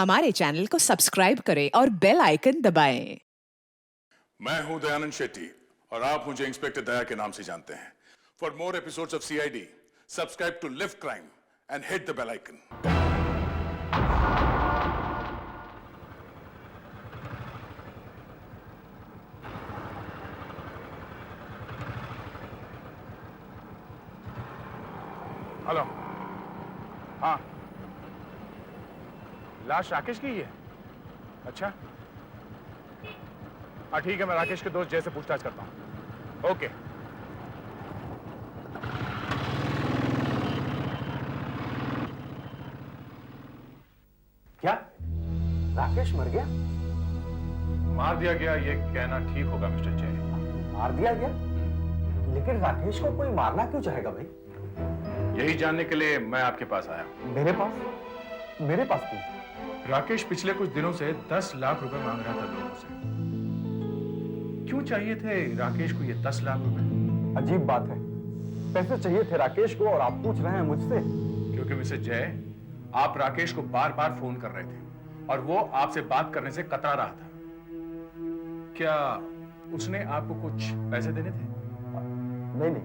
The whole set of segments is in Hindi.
हमारे चैनल को सब्सक्राइब करें और बेल आइकन दबाएं। मैं हूं दयानंद शेट्टी और आप मुझे इंस्पेक्टर दया के नाम से जानते हैं। For more episodes of CID, subscribe to Live Crime and hit the bell icon. Hello. हाँ, लाश राकेश की ही है। अच्छा, हाँ ठीक है, मैं राकेश के दोस्त जय से पूछताछ करता हूँ। ओके। क्या राकेश मर गया? मार दिया गया ये कहना ठीक होगा मिस्टर जय। मार दिया गया? लेकिन राकेश को कोई मारना क्यों चाहेगा भाई? यही जानने के लिए मैं आपके पास आया हूँ। मेरे पास क्यों? राकेश पिछले कुछ दिनों से 10 लाख रुपए मांग रहा था लोगों से। क्यों चाहिए थे राकेश को ये 10 लाख रुपए? अजीब बात है, पैसे चाहिए थे राकेश को और आप पूछ रहे हैं मुझसे? क्योंकि मिस्टर जय, आप राकेश को बार बार फोन कर रहे थे और वो आपसे बात करने से कतरा रहा था। क्या उसने आपको कुछ पैसे देने थे? नहीं।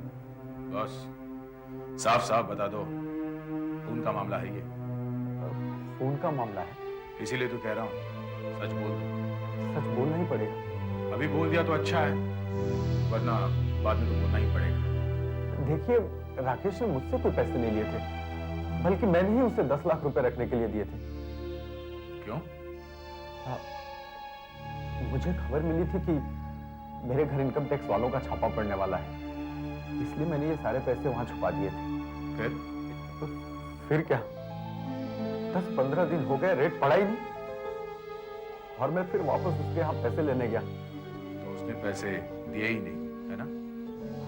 बस साफ साफ बता दो, खून का मामला है ये। खून का मामला है? इसीलिए तो कह रहा हूं, सच बोल दो। सच बोलना ही पड़ेगा। अभी बोल दिया तो अच्छा है, वरना बाद में तो बोलना ही पड़ेगा। देखिए, राकेश ने मुझसे कोई पैसे नहीं लिए थे, बल्कि मैंने ही उसे 10 लाख रुपए रखने के लिए दिए थे। क्यों? हाँ, मुझे खबर मिली थी कि मेरे घर इनकम टैक्स वालों का छापा पड़ने वाला है, इसलिए मैंने ये सारे पैसे वहां छुपा दिए थे। फिर क्या, 10-15 दिन हो गए, रेट पड़ा ही नहीं और मैं फिर वापस उसके यहाँ पैसे लेने गया तो उसने पैसे दिए ही नहीं, है ना?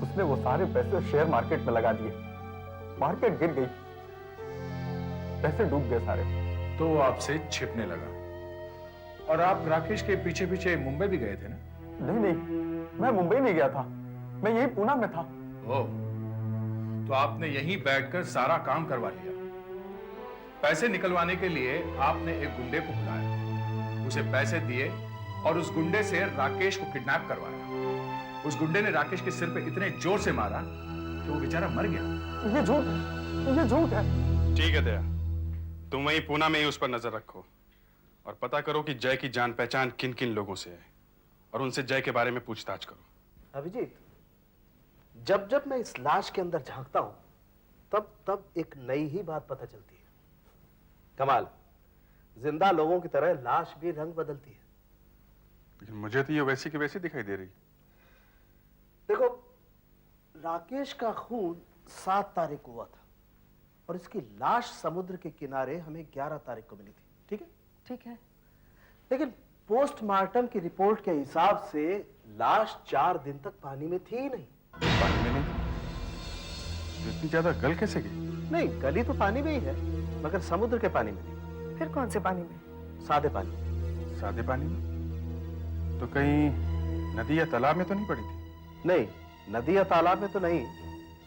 उसने वो सारे पैसे शेयर मार्केट में लगा दिए। मार्केट गिर गई, पैसे डूब गए सारे। तो वो आपसे छिपने लगा और आप राकेश के पीछे पीछे मुंबई भी गए थे ना? नहीं, मैं मुंबई नहीं गया था, मैं यही पूना में था। ओह, तो आपने यहीं बैठकर सारा काम करवा लिया। पैसे निकलवाने के लिए आपने एक गुंडे को बुलाया, उसे पैसे दिए और उस गुंडे से राकेश को किडनैप करवाया। उस गुंडे ने राकेश के सिर पे इतने जोर से मारा कि वो बेचारा मर गया। ये झूठ है। ठीक है दया, तुम वहीं पूना में ही उस पर नजर रखो और पता करो कि जय की जान पहचान किन किन लोगों से है और उनसे जय के बारे में पूछताछ करो। अभिजीत, जब जब मैं इस लाश के अंदर झांकता हूं, तब तब एक नई ही बात पता चलती है। कमाल, जिंदा लोगों की तरह लाश भी रंग बदलती है। लेकिन मुझे तो ये वैसी की वैसी दिखाई दे रही। देखो, राकेश का खून 7 तारीख को हुआ था और इसकी लाश समुद्र के किनारे हमें 11 तारीख को मिली थी। ठीक है? ठीक है। लेकिन पोस्टमार्टम की रिपोर्ट के हिसाब से लाश 4 दिन तक पानी में थी ही नहीं। पानी में नहीं? तो इतनी ज्यादा गल कैसे गई? नहीं, गली तो पानी में ही है, मगर समुद्र के पानी में नहीं। फिर कौन से पानी में? सादे पानी में। सादे पानी में? तो कहीं नदी या तालाब में तो नहीं पड़ी थी? नहीं, नदी या तालाब में तो नहीं,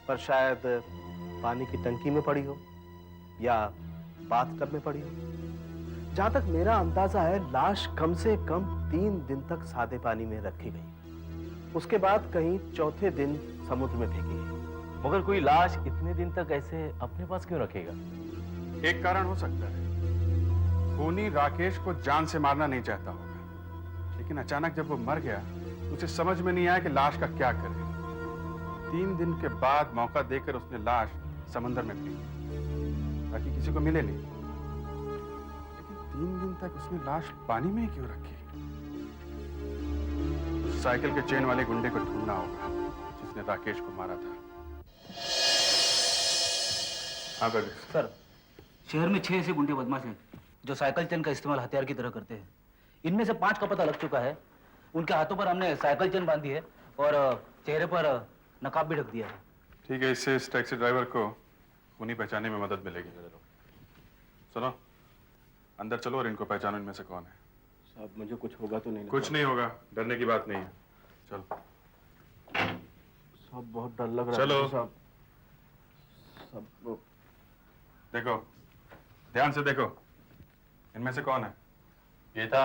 पर शायद पानी की टंकी में पड़ी हो या बाथटब में पड़ी हो। जहां तक मेरा अंदाजा है, लाश कम से कम 3 दिन तक सादे पानी में रखी गई, उसके बाद कहीं चौथे दिन समुद्र में फेंकी गई। मगर कोई लाश इतने दिन तक ऐसे अपने पास क्यों रखेगा? एक कारण हो सकता है, खूनी राकेश को जान से मारना नहीं चाहता होगा, लेकिन अचानक जब वो मर गया उसे समझ में नहीं आया कि लाश का क्या करे। 3 दिन के बाद मौका देकर उसने लाश समंदर में फेंकी ताकि किसी को मिले नहीं। लेकिन 3 दिन तक उसने लाश पानी में ही क्यों रखी? साइकिल के चेन वाले गुंडे को ढूंढना होगा जिसने राकेश को मारा था। हाँ ब्रदर। सर, शहर में 6 ऐसे गुंडे बदमाश हैं जो साइकिल चेन का इस्तेमाल हथियार की तरह करते हैं। इनमें से 5 का पता लग चुका है। उनके हाथों पर हमने साइकिल चेन बांधी है और चेहरे पर नकाब भी ढक दिया है। ठीक है, इससे इस टैक्सी ड्राइवर को खूनी पहचानने में मदद मिलेगी। सुनो, अंदर चलो और इनको पहचानो इनमें से कौन है। साहब, मुझे कुछ होगा तो नहीं? कुछ नहीं होगा, डरने की बात नहीं है। चलो साहब, बहुत डर लग रहा है। चलो साहब, सब देखो, ध्यान से देखो। इनमें से कौन है? ये था।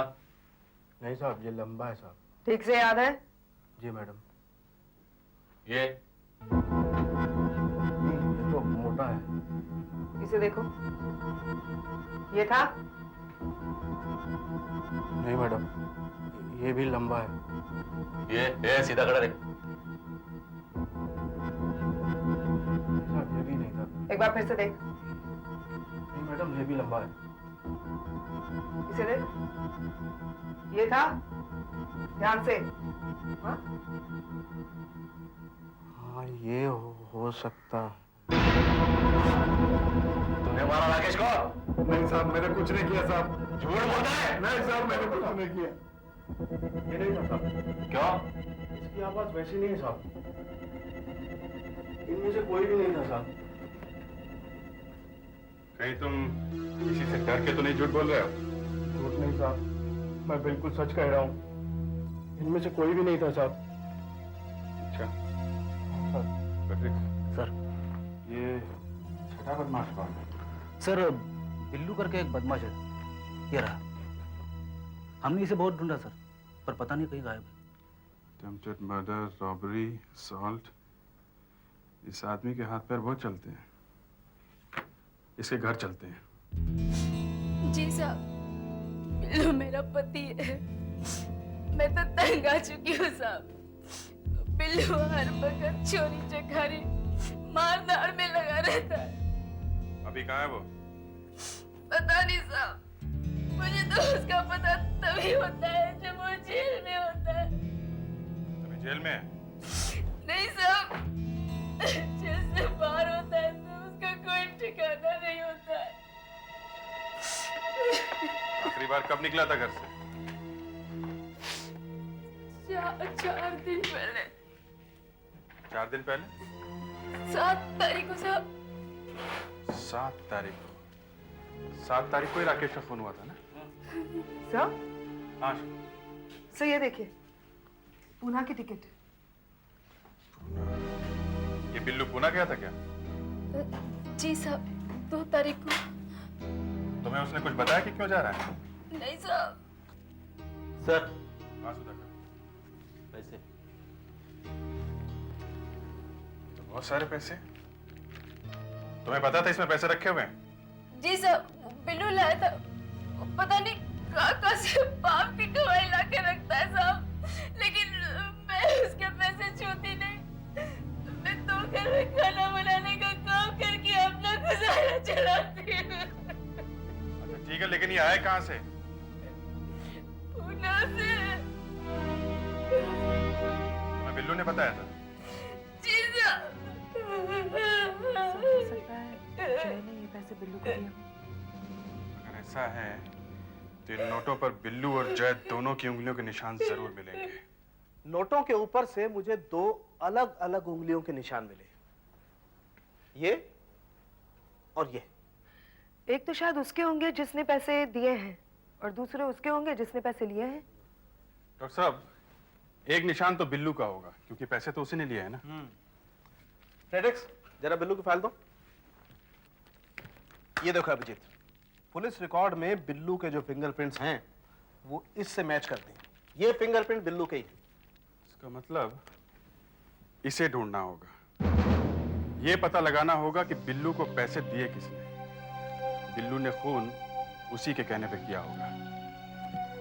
नहीं साहब, ये लंबा है साहब। ठीक से याद है? जी मैडम। ये ये तो मोटा है। इसे देखो, ये था? नहीं मैडम, ये भी लंबा है। ये सीधा खड़ा रहे। साहब, ये भी नहीं था। एक बार फिर से देख, नहीं मैडम, ये भी लंबा है। इसे देख, ये था? ध्यान से। हाँ? हाँ, ये हो सकता। तूने मारा राकेश को? नहीं साहब, मैंने कुछ नहीं किया साहब। झूठ बोलता है? नहीं साहब, मैंने कुछ नहीं किया। ये नहीं था साहब। क्यों? इसकी आवाज वैसी नहीं है साहब। इनमें से कोई भी नहीं था साहब। कहीं तुम किसी से डर के तो नहीं झूठ बोल रहे हो? झूठ नहीं साहब, मैं बिल्कुल सच कह रहा हूँ। इनमें से कोई भी नहीं था साहब। अच्छा सर, पैट्रिक, सर, ये छठा बदमाश कौन है? सर बिल्लू करके एक बदमाश है, ये रहा। हमने इसे बहुत ढूंढा सर, पर पता नहीं कहीं गायब है। Attempted murder, robbery, assault. इस आदमी के हाथ पैर बहुत चलते हैं। इसके घर चलते हैं। जी साहब, बिल्लू मेरा पति है। मैं तो तंग आ चुकी हूँ साहब। बिल्लू हर वक्त चोरी चकारी मार धाड़ में लगा रहता है। अभी कहाँ है वो? पता नहीं साहब, मुझे तो उसका पता तभी होता है जब वो जेल में होता है। अभी जेल में है? नहीं साहब, जेल से बाहर होता है तो उसका कोई ठिकाना नहीं होता है। आखिरी बार कब निकला था घर से? 4 दिन पहले। 4 दिन पहले? 7 तारीख को साहब। 7 तारीख को? 7 तारीख को ही राकेश का खून हुआ था ना? सर, हाँ। सर ये देखिए, पूना की टिकट। ये बिल्लू पूना गया था क्या? जी साहब, 2 तारीख को। तुम्हें उसने कुछ बताया कि क्यों जा रहा है? नहीं साहब। सर हाँ सुधाकर, पैसे। तो बहुत सारे पैसे। तुम्हें पता था इसमें पैसे रखे हुए हैं? जी साहब, बिल्लू लाया था। पता नहीं कहाँ से बाप की कमाई ला के रखता है साहब, लेकिन मैं उसके पैसे छूती नहीं। मैं तो घर में खाना बनाने का काम करके अपना गुजारा चलाती हूँ। अच्छा ठीक है, लेकिन ये आए कहाँ से? पूना से। तुम्हें बिल्लू ने बताया था? जी साहब। हो सकता है जय ने ये पैसे बिल्लू को दिए हों। अगर ऐसा है तो इन नोटों पर बिल्लू और जय दोनों की उंगलियों के निशान जरूर मिलेंगे। नोटों के ऊपर से मुझे 2 अलग अलग उंगलियों के निशान मिले, ये और ये। एक तो शायद उसके होंगे जिसने पैसे दिए हैं, और दूसरे उसके होंगे जिसने पैसे लिए हैं। डॉक्टर साहब, एक निशान तो बिल्लू का होगा क्योंकि पैसे तो उसी ने लिए हैं ना। फ्रेडेक्स, जरा बिल्लू की फाइल दो। ये देखो अभिजीत, पुलिस रिकॉर्ड में बिल्लू के जो फिंगरप्रिंट्स हैं वो इससे मैच करते हैं। ये फिंगरप्रिंट बिल्लू के ही हैं। इसका मतलब इसे ढूंढना होगा। ये पता लगाना होगा कि बिल्लू को पैसे दिए किसने। बिल्लू ने खून उसी के कहने पे किया होगा।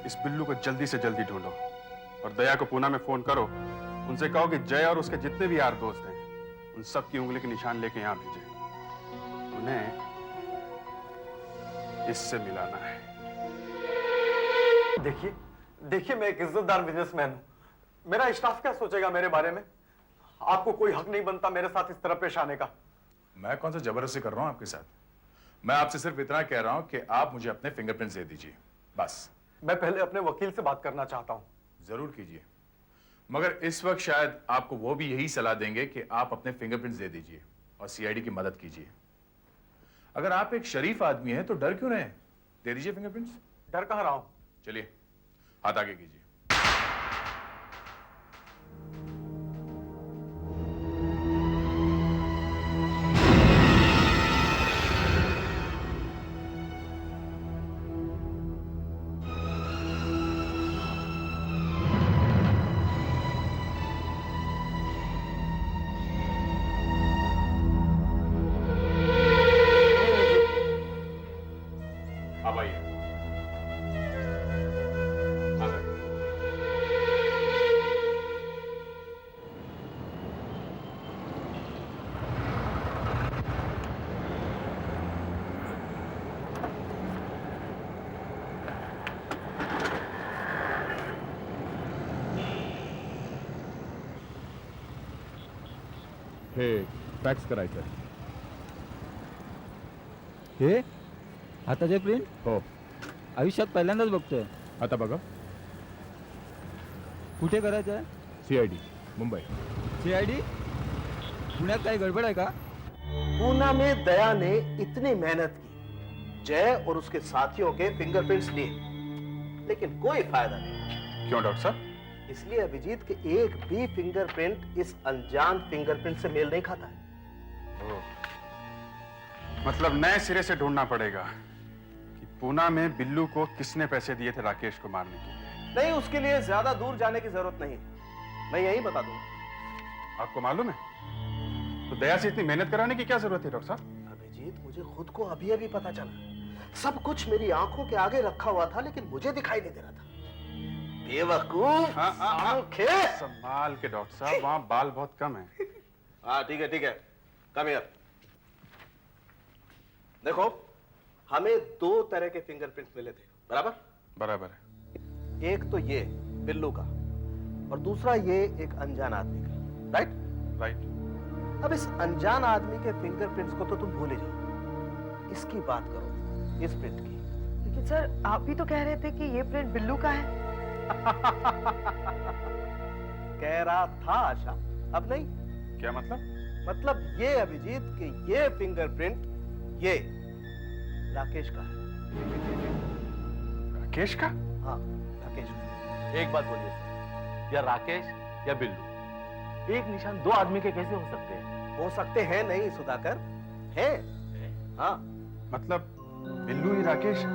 इस बिल्लू को जल्दी से जल्दी ढूंढो और दया को पूना में फोन करो। उनसे कहो कि जय और उसके जितने भी यार दोस्त हैं उन सब की उंगली के निशान लेके यहाँ भेजे। उन्हें इससे मिलाना है। देखिए मैं एक इज्जतदार बिजनेसमैन हूं। मेरा स्टाफ क्या सोचेगा मेरे बारे में? आपको कोई हक नहीं बनता मेरे साथ इस तरह पेश आने का। मैं कौन सा जबरदस्ती कर रहा हूं आपके साथ? मैं आपसे सिर्फ इतना कह रहा हूं कि आप मुझे अपने फिंगरप्रिंट्स दे दीजिए, बस। मैं पहले अपने वकील से बात करना चाहता हूं। जरूर कीजिए, मगर इस वक्त शायद आपको वो भी यही सलाह देंगे कि आप अपने फिंगरप्रिंट्स दे दीजिए और सीआईडी की मदद कीजिए। अगर आप एक शरीफ आदमी हैं तो डर क्यों रहे? दे दीजिए फिंगरप्रिंट्स। डर कहाँ रहा हूं? चलिए हाथ आगे कीजिए। अब आइए। आ गए। हे फॅक्स करायचं आहे. हे आताचे प्रिंट हो. आयुष्यात पहिल्यांदाच बघतोय. आता बघा. कुठे करायचं आहे? CID मुंबई. CID? पुण्यात काही गडबड आहे का? पूना में दया ने इतनी मेहनत की, जय और उसके साथियों के फिंगरप्रिंट्स लिए, लेकिन कोई फायदा नहीं. क्यों डॉक्टर साहब? इसलिए अभिजीत के एक भी फिंगरप्रिंट इस अनजान फिंगरप्रिंट से मेल नहीं खाता है. मतलब नए सिरे से ढूंढना पड़ेगा कि पूना में बिल्लू को किसने पैसे दिए थे राकेश को मारने के लिए. नहीं, उसके लिए ज्यादा दूर जाने की जरूरत नहीं, मैं यही बता दूंगा. आपको मालूम है? तो दया से इतनी मेहनत कराने की क्या जरूरत है डॉक्टर साहब? अभिजीत, मुझे खुद को अभी अभी पता चला. सब कुछ मेरी आंखों के आगे रखा हुआ था, लेकिन मुझे दिखाई नहीं दे रहा था. बेवकूफ. आंखें. संभाल के डॉक्टर साहब, वहां बाल बहुत कम है. हाँ ठीक है, ठीक है. Come here. देखो, हमें दो तरह के फिंगरप्रिंट्स मिले थे, बराबर? बराबर है. एक तो ये बिल्लू का, और दूसरा ये एक अनजान आदमी का. राइट? राइट. अब इस अनजान आदमी के फिंगरप्रिंट्स को तो तुम भूल ही जाओ. इसकी बात करो, इस प्रिंट की. लेकिन सर, आप भी तो कह रहे थे कि ये प्रिंट बिल्लू का है. कह रहा था आशा, अब नहीं. क्या मतलब? मतलब ये अभिजीत कि ये फिंगरप्रिंट ये राकेश का है. राकेश का? हाँ, राकेश का. एक बात बोलिए सर, या राकेश या बिल्लू, एक निशान दो आदमी के कैसे हो सकते हैं? हो सकते हैं नहीं सुधाकर, हैं. हाँ. मतलब बिल्लू ही राकेश है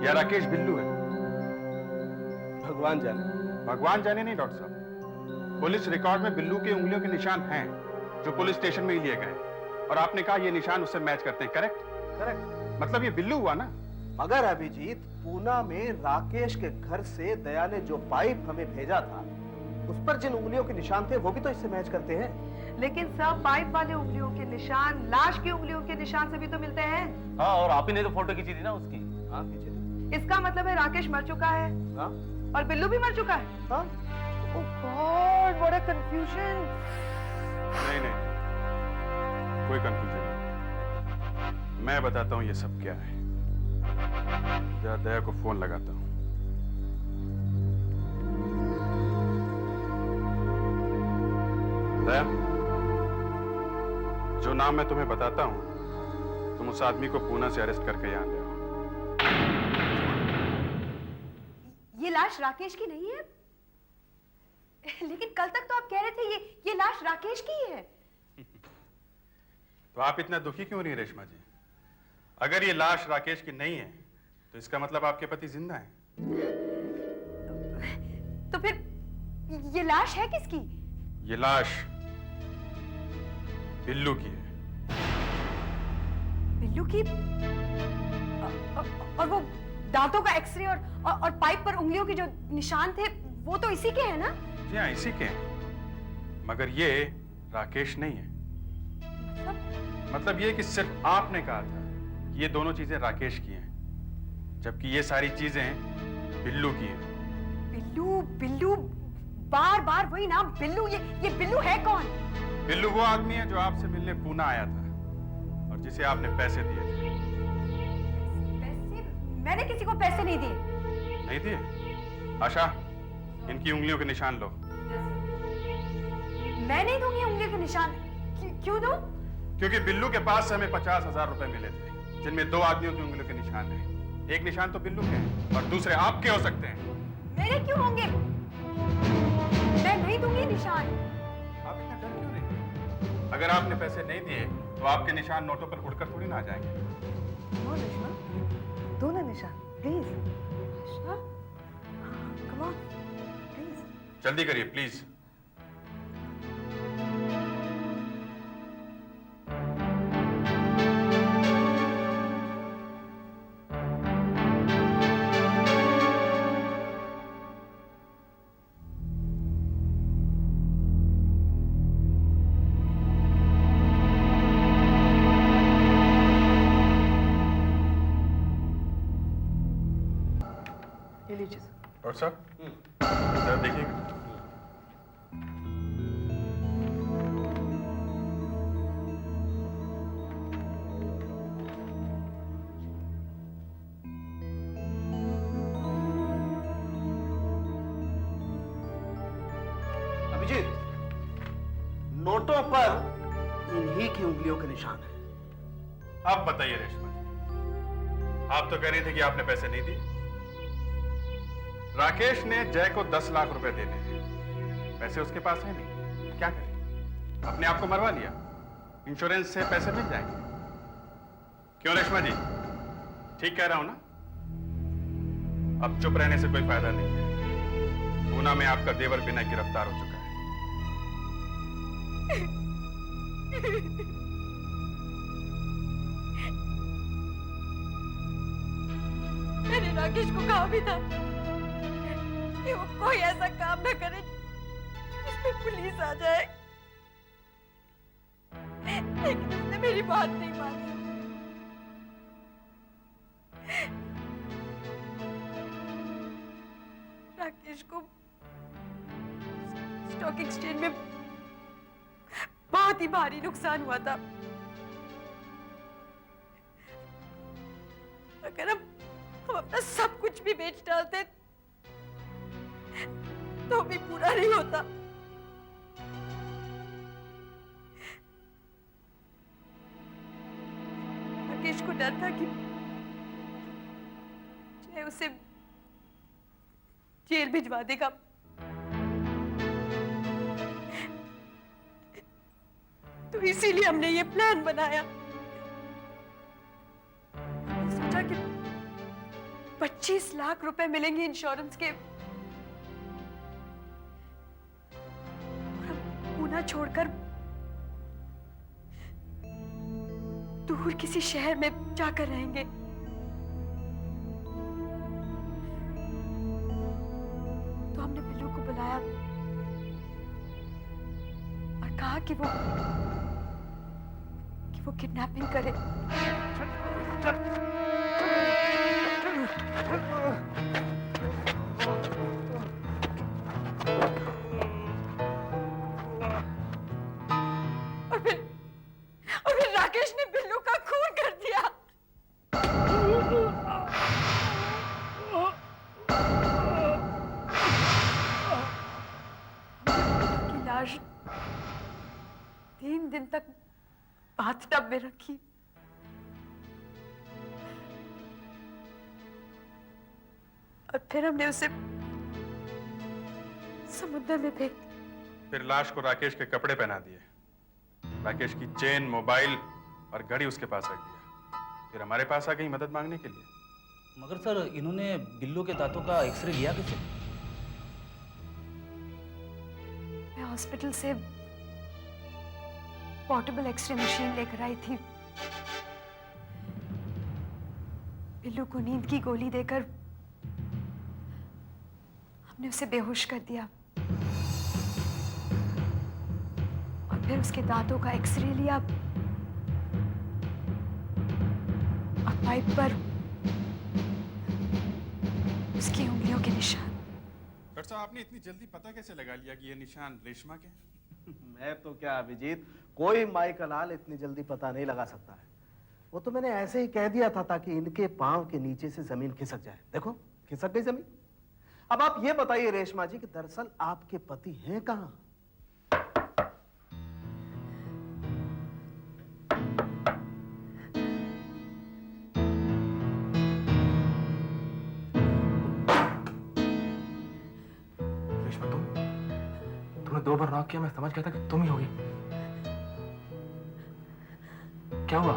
या राकेश बिल्लू है? भगवान जाने. भगवान जाने नहीं डॉक्टर साहब. पुलिस रिकॉर्ड में बिल्लू के उंगलियों के निशान हैं, जो पुलिस स्टेशन में ही लिए गए, और आपने कहा ये निशान उससे मैच करते हैं. करेक्ट? करेक्ट. मतलब ये बिल्लू हुआ ना? मगर अभिजीत, पूना में राकेश के घर से दया ने जो पाइप हमें भेजा था, उस पर जिन उंगलियों के निशान थे वो भी तो इससे मैच करते हैं. लेकिन सब पाइप वाले उंगलियों के निशान लाश की उंगलियों के निशान से भी तो मिलते हैं. हाँ, और आप ही ने तो फोटो खींची थी ना उसकी. हाँ, पीछे. इसका मतलब है राकेश मर चुका है. हाँ. और बिल्लू भी मर चुका है. हाँ. ओह गॉड, व्हाट अ कंफ्यूजन. नहीं नहीं, कोई कंफ्यूजन नहीं. मैं बताता हूं ये सब क्या है. जरा दया को फोन लगाता हूं. दया, जो नाम मैं तुम्हें बताता हूं, तुम उस आदमी को पूना से अरेस्ट करके यहां ले आओ. ये लाश राकेश की नहीं है? लेकिन कल तक तो आप कह रहे थे ये लाश राकेश की ही है. तो आप इतना दुखी क्यों रही रेशमा जी? अगर ये लाश राकेश की नहीं है, तो इसका मतलब आपके पति जिंदा हैं. तो फिर ये लाश है किसकी? ये लाश बिल्लू की है. बिल्लू की? और वो दांतों का एक्सरे और पाइप पर उंगलियों के जो निशान थे, वो तो इसी के हैं ना? जी हाँ, इसी के हैं. मगर ये राकेश नहीं है. मतलब ये कि सिर्फ आपने कहा था कि ये दोनों चीजें राकेश की हैं, जबकि ये सारी चीजें बिल्लू की हैं. बिल्लू बिल्लू, बार बार वही नाम बिल्लू. ये बिल्लू है कौन? बिल्लू वो आदमी है जो आपसे मिलने पूना आया था और जिसे आपने पैसे दिए थे. पैसे? मैंने किसी को पैसे नहीं दिए. नहीं दिए? आशा, इनकी उंगलियों के निशान लो. मैं नहीं दूंगी उंगली के निशान. क्यों दूं? क्योंकि बिल्लू के पास से हमें 50,000 रुपए मिले थे, जिनमें दो आदमियों की उंगलियों के निशान हैं. एक निशान तो बिल्लू के हैं और दूसरे आपके हो सकते हैं. मेरे क्यों होंगे? मैं नहीं दूंगी निशान. आप इतना डर क्यों रहे हैं? अगर आपने पैसे नहीं दिए तो आपके निशान नोटों पर उड़कर थोड़ी ना आ जाएंगे. कम ऑन रेशमा, दो ना निशान प्लीज. Come on please. जल्दी करिए प्लीज. ये लीजिए सर। और सर जरा देखिएगा। अभिजीत, नोटों पर इन्हीं की उंगलियों के निशान है। आप बताइए रेशमा जी, आप तो कह रही थी कि आपने पैसे नहीं दिए। राकेश ने जय को 10 लाख रुपए देने हैं, पैसे उसके पास है नहीं, क्या करें? अपने आप को मरवा लिया, इंश्योरेंस से पैसे मिल जाएंगे। क्यों रेशमा जी, ठीक कह रहा हूं ना? अब चुप रहने से कोई फायदा नहीं है। पूना में आपका देवर बिना गिरफ्तार हो चुका है। मैंने राकेश को कहा भी था कि वो कोई ऐसा काम न करे जिसमें पुलिस आ जाए, लेकिन उसने मेरी बात नहीं मानी। राकेश को स्टॉक एक्सचेंज में बहुत ही भारी नुकसान हुआ था। अगर हम अपना सब कुछ भी बेच डालते तो भी पूरा नहीं होता। राकेश को डर था कि जय उसे जेल भिजवा देगा। तो इसीलिए हमने ये प्लान बनाया। हमने सोचा कि 25 लाख रुपए मिलेंगे इंश्योरेंस के, और हम पूना छोड़कर दूर किसी शहर में जाकर रहेंगे। तो हमने बिल्लू को बुलाया और कहा कि वो किडनैपिंग करे। और फिर राकेश ने बिल्लू का खून कर दिया। की लाश 3 दिन तक बाथटब में रखी। और फिर हमने उसे समुद्र में फेंक दिया। फिर लाश को राकेश के कपड़े पहना दिए, राकेश की चेन, मोबाइल और घड़ी उसके पास रख दिया। फिर हमारे पास आ गई मदद मांगने के लिए। मगर सर, इन्होंने बिल्लू के दांतों का एक्सरे लिया कैसे? मैं हॉस्पिटल से पोर्टेबल एक्सरे मशीन लेकर आई थी। बिल्लू को नींद की गोली देकर हमने उसे बेहोश कर दिया और फिर उसके दांतों का एक्सरे लिया और पाइप पर उसकी उंगलियों के निशान। डॉक्टर साहब, आपने इतनी जल्दी पता कैसे लगा लिया कि ये निशान रेशमा के हैं? मैं तो क्या अभिजीत, कोई माई का लाल इतनी जल्दी पता नहीं लगा सकता है। वो तो मैंने ऐसे ही कह दिया था ताकि इनके पांव के नीचे से जमीन खिसक जाए। देखो, खिसक गई जमीन। अब आप ये बताइए रेशमा जी कि दरअसल आपके पति हैं कहां? रेशमा, तुमने 2 बार नॉक किया, मैं समझ गया था कि तुम ही होगी। क्या हुआ?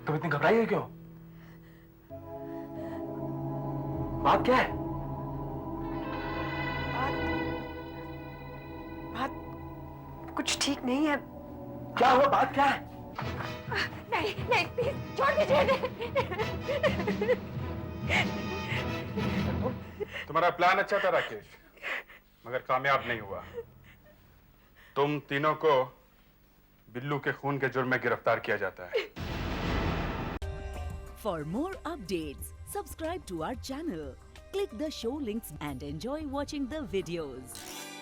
तुम इतनी घबराई हुई क्यों? बात क्या है? बात कुछ ठीक नहीं है। क्या हुआ? बात क्या है? नहीं नहीं, प्लीज छोड़ दीजिए। तुम्हारा प्लान अच्छा था राकेश, मगर कामयाब नहीं हुआ। तुम तीनों को बिल्लू के खून के जुर्म में गिरफ्तार किया जाता है। For more updates, Subscribe to our channel, click the show links and enjoy watching the videos.